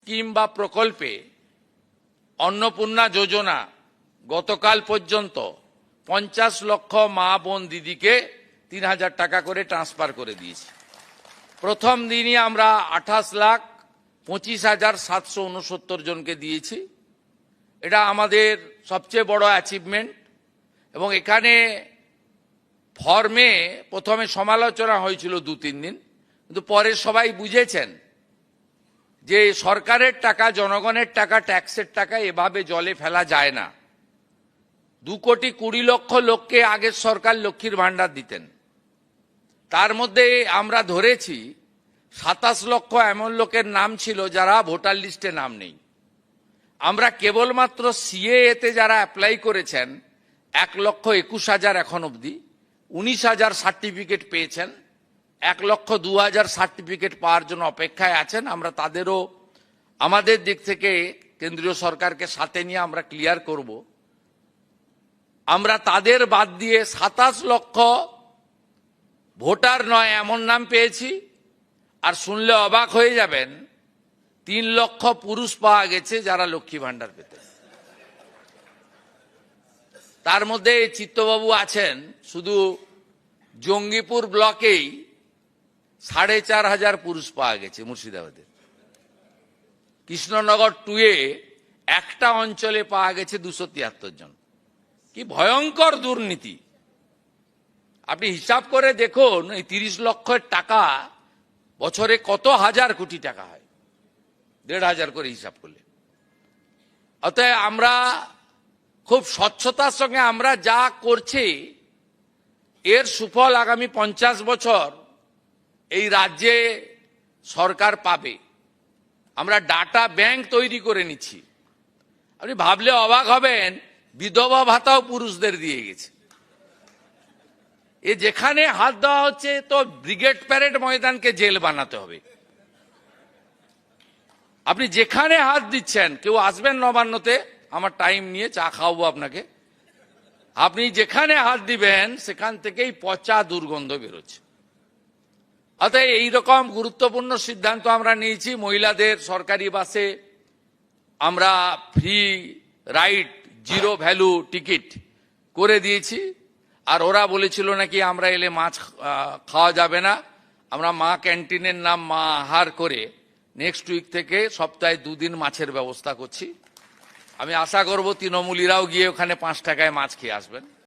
Scheme বা প্রকল্পে অন্নপূর্ণা যোজনা গতকাল পর্যন্ত 50 লক্ষ মা বোন দিদিকে 3000 টাকা করে ট্রান্সফার করে দিয়েছি। প্রথম দিনই আমরা 28,25,769 জনকে দিয়েছি। এটা আমাদের সবচেয়ে বড় অ্যাচিভমেন্ট। এবং এখানে ফর্মে প্রথমে সমালোচনা হয়েছিল 2-3 দিন, কিন্তু পরে সবাই বুঝেছেন যে সরকারের টাকা, জনগণের টাকা, ট্যাক্সের টাকা এভাবে জলে ফেলা যায় না। 2,20,00,000 লোককে আগের সরকার লক্ষ্মীর ভাণ্ডার দিতেন, তার মধ্যে আমরা ধরেছি 27 লক্ষ এমন লোকের নাম ছিল যারা ভোটার লিস্টে নাম নেই। আমরা কেবলমাত্র সিএএতে যারা অ্যাপ্লাই করেছেন 1,21,000 এখন অবধি, 19,000 সার্টিফিকেট পেয়েছেন, 1,02,000 সার্টিফিকেট পাওয়ার জন্য অপেক্ষায় আছেন। আমরা তাদেরও আমাদের দিক থেকে কেন্দ্রীয় সরকারকে সাথে নিয়ে আমরা ক্লিয়ার করব। আমরা তাদের বাদ দিয়ে 27 লক্ষ ভোটার নয় এমন নাম পেয়েছি। আর শুনলে অবাক হয়ে যাবেন, 3 লক্ষ পুরুষ পাওয়া গেছে যারা লক্ষ্মী ভাণ্ডার পেতে। তার মধ্যে চিত্তবাবু আছেন, শুধু জঙ্গিপুর ব্লকেই 4,500 পুরুষ পাওয়া গেছে মুর্শিদাবাদে। কৃষ্ণনগর 2-এ একটা অঞ্চলে পাওয়া গেছে 273 জন। কি ভয়ঙ্কর দুর্নীতি! আপনি হিসাব করে দেখুন, এই 30 লক্ষের টাকা বছরে কত হাজার কোটি টাকা হয়, 1,500 করে হিসাব করলে। অতএব আমরা খুব স্বচ্ছতার সঙ্গে আমরা যা করছি এর সুফল আগামী 50 বছর এই রাজ্যে সরকার পাবে। আমরা ডাটা ব্যাংক তৈরি করে নিচ্ছি। আপনি ভাবলে অবাক হবেন, বিধবা ভাতাও পুরুষদের দিয়ে গেছে। এ যেখানে হাত দেওয়া হচ্ছে তো ব্রিগেড প্যারেড ময়দানকে জেল বানাতে হবে। আপনি যেখানে হাত দিচ্ছেন, কেউ আসবেন নবান্নতে, আমার টাইম নিয়ে চা খাওয়াবো আপনাকে, আপনি যেখানে হাত দিবেন সেখান থেকেই পচা দুর্গন্ধ বেরোচ্ছে। অতএব এইরকম গুরুত্বপূর্ণ সিদ্ধান্ত আমরা নিয়েছি। মহিলাদের সরকারি বাসে আমরা ফ্রি রাইড, 0 ভ্যালু টিকিট করে দিয়েছি। আর ওরা বলেছিল নাকি আমরা এলে মাছ খাওয়া যাবে না। আমরা মা ক্যান্টিনের নাম মা আহার করে নেক্সট উইক থেকে সপ্তাহে 2 দিন মাছের ব্যবস্থা করছি। আমি আশা করব তৃণমূলীরাও গিয়ে ওখানে 5 টাকায় মাছ খেয়ে আসবেন।